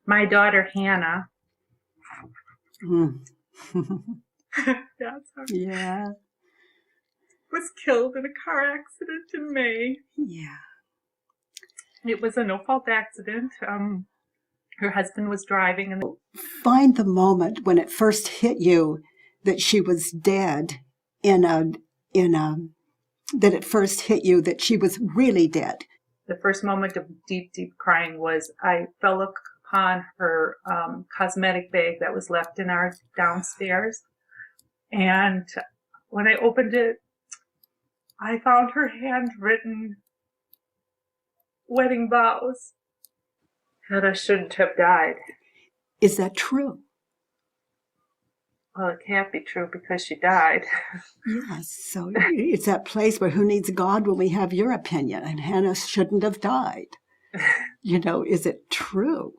My daughter Hannah. Mm. Yeah, sorry. Yeah. Was killed in a car accident in May. Yeah. It was a no-fault accident. Her husband was driving, and Find the moment when it first hit you that she was dead that it first hit you that she was really dead. the first moment of deep, deep crying was I fell upon her cosmetic bag that was left in our downstairs. And when I opened it, I found her handwritten wedding vows. Hannah shouldn't have died. Is that true? Well, it can't be true because she died. Yes. So it's that place where who needs God when we have your opinion? And Hannah shouldn't have died. Is it true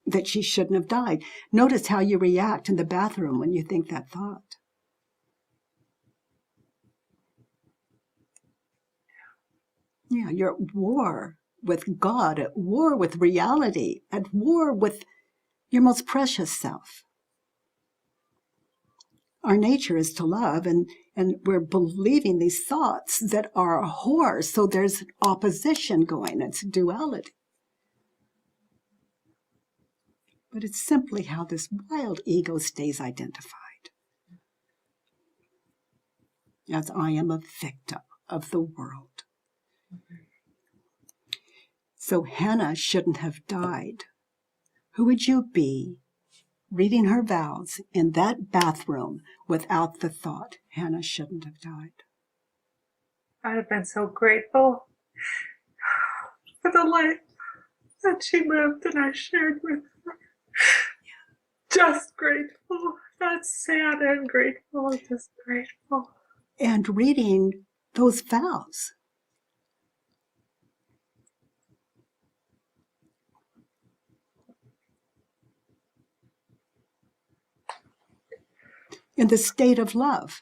that she shouldn't have died? Notice how you react in the bathroom when you think that thought. Yeah, you're at war with God, at war with reality, at war with your most precious self. Our nature is to love, and we're believing these thoughts that are a horror. So there's opposition going. It's duality. But it's simply how this wild ego stays identified. As I am a victim of the world. So Hannah shouldn't have died. Who would you be reading her vows in that bathroom without the thought, Hannah shouldn't have died? I'd have been so grateful for the life that she lived and I shared with her. Just grateful, not sad and grateful, just grateful. And reading those vows. In the state of love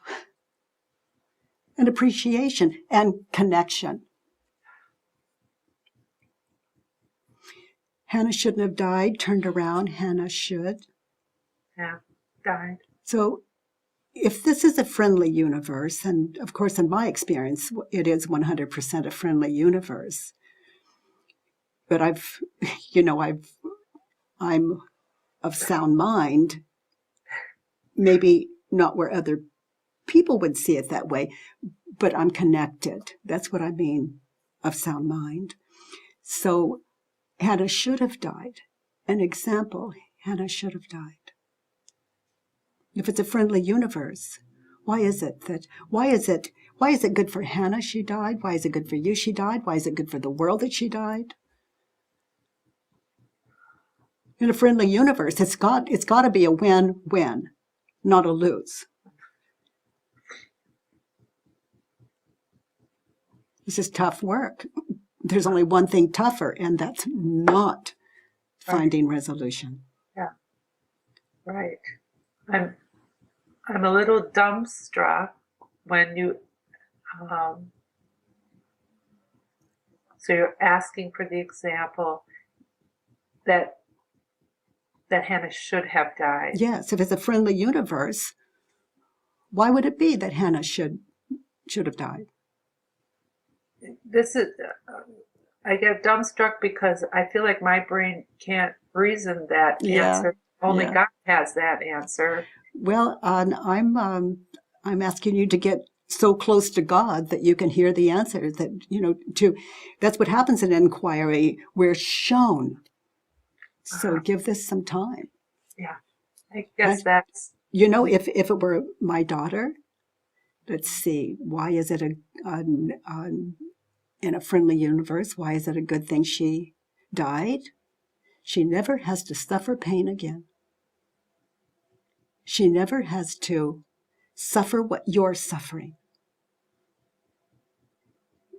and appreciation and connection. Hannah shouldn't have died, turned around, Hannah should. Yeah, died. So if this is a friendly universe, and of course in my experience, it is 100% a friendly universe, but I'm of sound mind, maybe not where other people would see it that way, but I'm connected. That's what I mean of sound mind. So Hannah should have died. An example, Hannah should have died. If it's a friendly universe, why is it good for Hannah she died? Why is it good for you she died? Why is it good for the world that she died? In a friendly universe, it's got to be a win-win, not a lose. This is tough work. There's only one thing tougher, and that's not finding resolution. Yeah, right. I'm a little dumbstruck when you. So you're asking for the example that Hannah should have died. Yes, if it's a friendly universe, why would it be that Hannah should have died? This is, I get dumbstruck because I feel like my brain can't reason that answer. Only God has that answer. Well, I'm asking you to get so close to God that you can hear the answer. That's what happens in inquiry. We're shown. So give this some time. Yeah, I guess that's. If it were my daughter, let's see, why is it in a friendly universe, why is it a good thing she died? She never has to suffer pain again. She never has to suffer what you're suffering.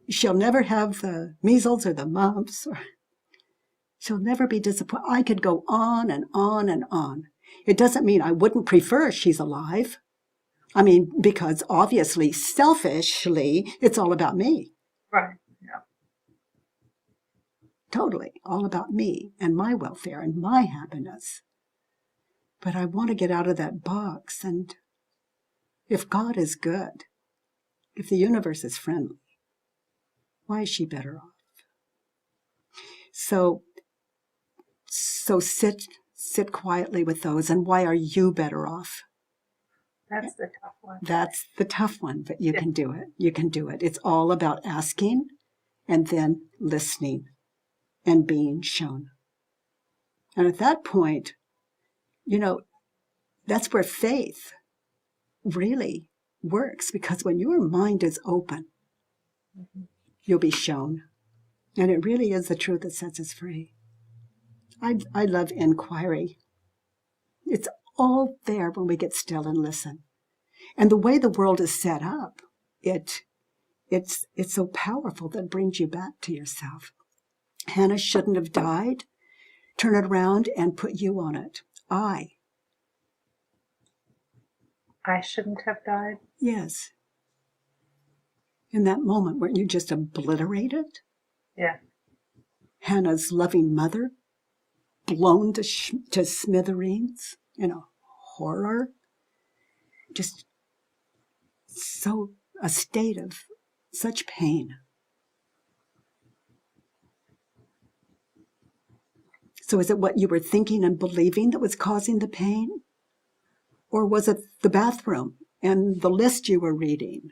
She'll never have the measles or the mumps. She'll never be disappointed. I could go on and on and on. It doesn't mean I wouldn't prefer she's alive. I mean, because obviously, selfishly, it's all about me. Right, yeah. totally, all about me and my welfare and my happiness. But I want to get out of that box, and if God is good, if the universe is friendly, why is she better off? So sit quietly with those, and why are you better off? That's the tough one. That's the tough one, but you can do it. You can do it. It's all about asking and then listening and being shown. And at that point, that's where faith really works, because when your mind is open, you'll be shown. And it really is the truth that sets us free. I love inquiry. It's all there when we get still and listen. And the way the world is set up, it's so powerful that it brings you back to yourself. Hannah shouldn't have died. Turn it around and put you on it. I shouldn't have died. Yes. In that moment, weren't you just obliterated? Yeah. Hannah's loving mother, blown to smithereens in a horror. Just a state of such pain. So is it what you were thinking and believing that was causing the pain? Or was it the bathroom and the list you were reading?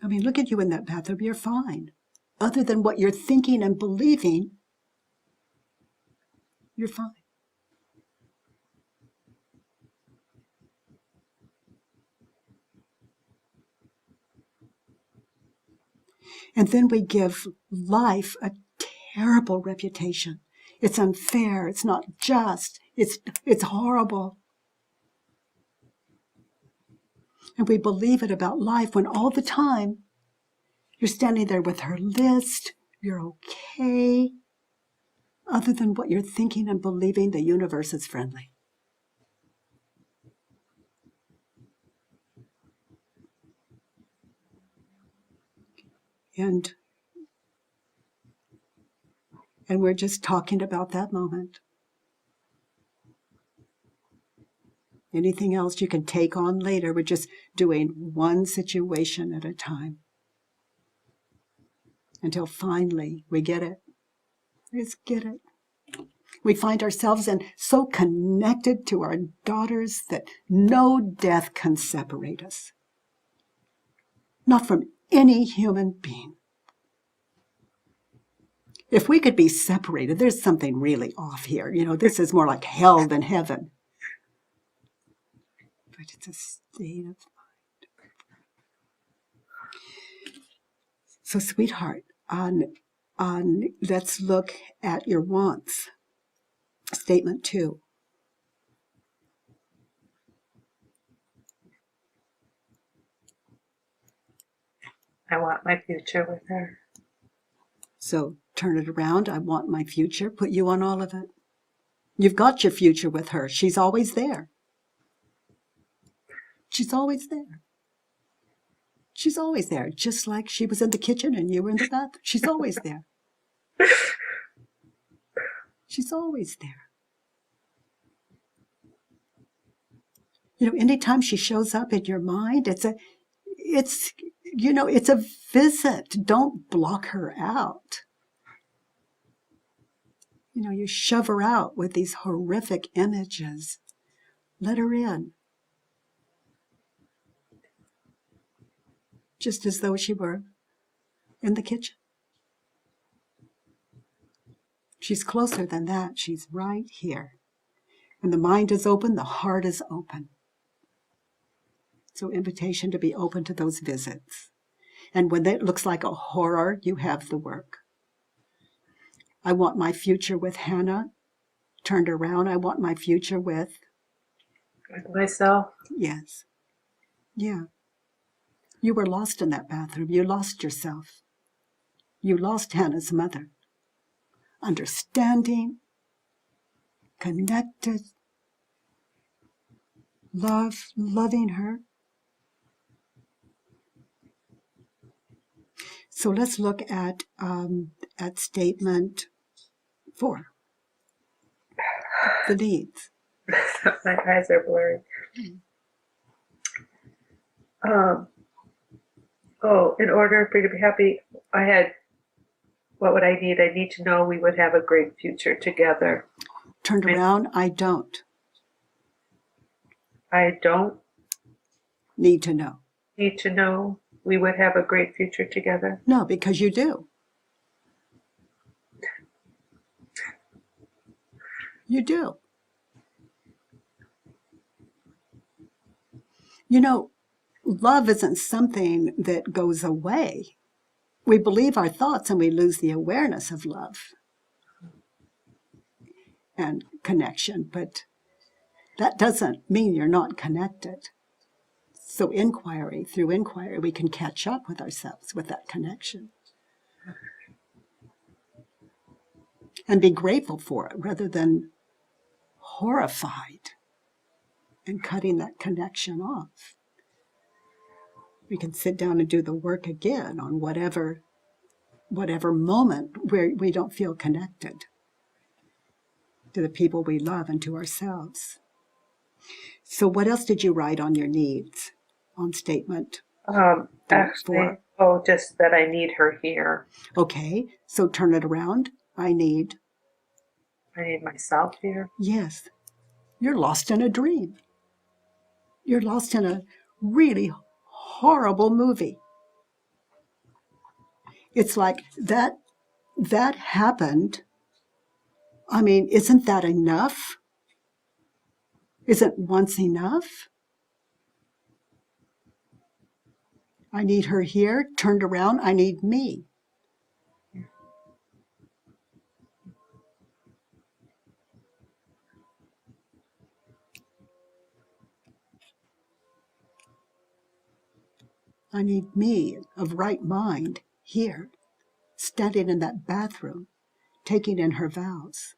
I mean, look at you in that bathroom. You're fine. Other than what you're thinking and believing, you're fine. And then we give life a terrible reputation. It's unfair. It's not just. It's horrible. And we believe it about life when all the time you're standing there with her list. You're okay. Other than what you're thinking and believing, the universe is friendly. And we're just talking about that moment. Anything else you can take on later. We're just doing one situation at a time. Until finally we get it. Let's get it. We find ourselves so connected to our daughters that no death can separate us. Not from any human being. If we could be separated, there's something really off here. This is more like hell than heaven. But it's a state of mind. So, sweetheart, let's look at your wants. Statement 2. I want my future with her. So turn it around. I want my future. Put you on all of it. You've got your future with her. She's always there. She's always there. She's always there. Just like she was in the kitchen and you were in the bathroom. She's always there. She's always there. Anytime she shows up in your mind, it's a visit. Don't block her out. You shove her out with these horrific images. Let her in. Just as though she were in the kitchen. She's closer than that. She's right here. When the mind is open, the heart is open. So invitation to be open to those visits. And when it looks like a horror, you have the work. I want my future with Hannah. Turned around, I want my future with myself. Yes. Yeah. You were lost in that bathroom. You lost yourself. You lost Hannah's mother. Understanding, connected, loving her. So let's look at statement 4, the needs. My eyes are blurry. In order for you to be happy, what would I need? I need to know we would have a great future together. Turned around, I don't I don't need to know. need to know we would have a great future together. No, because you do. You do. You know, love isn't something that goes away. We believe our thoughts and we lose the awareness of love and connection, but that doesn't mean you're not connected. So through inquiry, we can catch up with ourselves with that connection and be grateful for it rather than horrified and cutting that connection off. We can sit down and do the work again on whatever moment where we don't feel connected to the people we love and to ourselves. So what else did you write on your needs on statement? Actually, just that I need her here. Okay, so turn it around. I need myself here. Yes, you're lost in a dream. You're lost in a really horrible movie. It's like that happened. I mean, isn't that enough? Isn't once enough? I need her here, turned around, I need me. I need me of right mind here, standing in that bathroom, taking in her vows,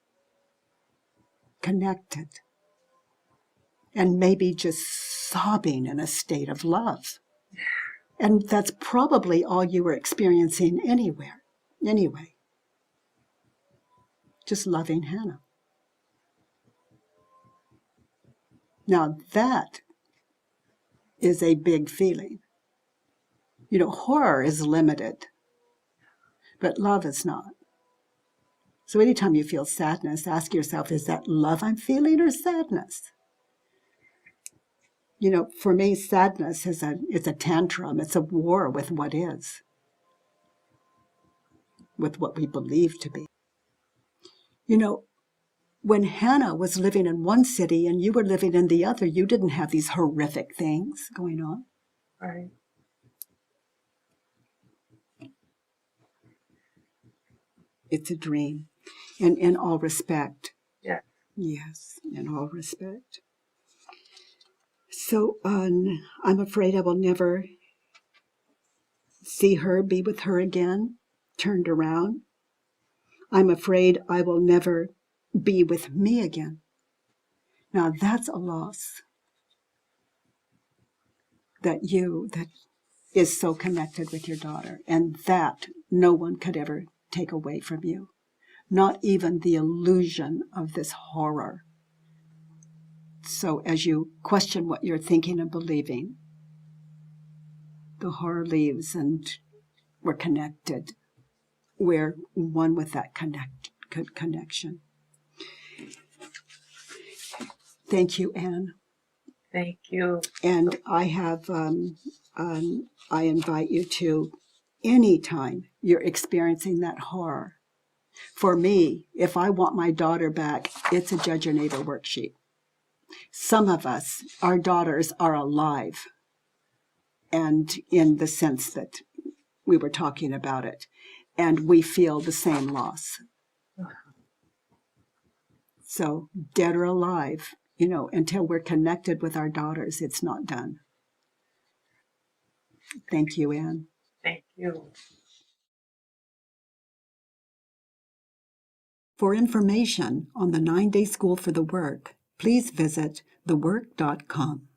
connected, and maybe just sobbing in a state of love. And that's probably all you were experiencing anyway. Just loving Hannah. Now that is a big feeling. You know, horror is limited, but love is not. So anytime you feel sadness, ask yourself, is that love I'm feeling or sadness? You know, for me, sadness is a tantrum. It's a war with what is, with what we believe to be. You know, when Hannah was living in one city and you were living in the other, you didn't have these horrific things going on. Right. It's a dream, and in all respect. Yeah. Yes, in all respect. So I'm afraid I will never see her, be with her again, turned around. I'm afraid I will never be with me again. Now that's a loss that is so connected with your daughter, and that no one could ever take away from you. Not even the illusion of this horror. So as you question what you're thinking and believing, the horror leaves and we're connected. We're one with that connection. Thank you, Anne. Thank you. And I have, I invite you to, anytime you're experiencing that horror. For me, if I want my daughter back, it's a Judge Your Neighbor worksheet. Some of us, our daughters are alive, and in the sense that we were talking about it, and we feel the same loss. So, dead or alive, you know, until we're connected with our daughters, it's not done. Thank you, Anne. Thank you. For information on the 9-day school for the work, please visit thework.com.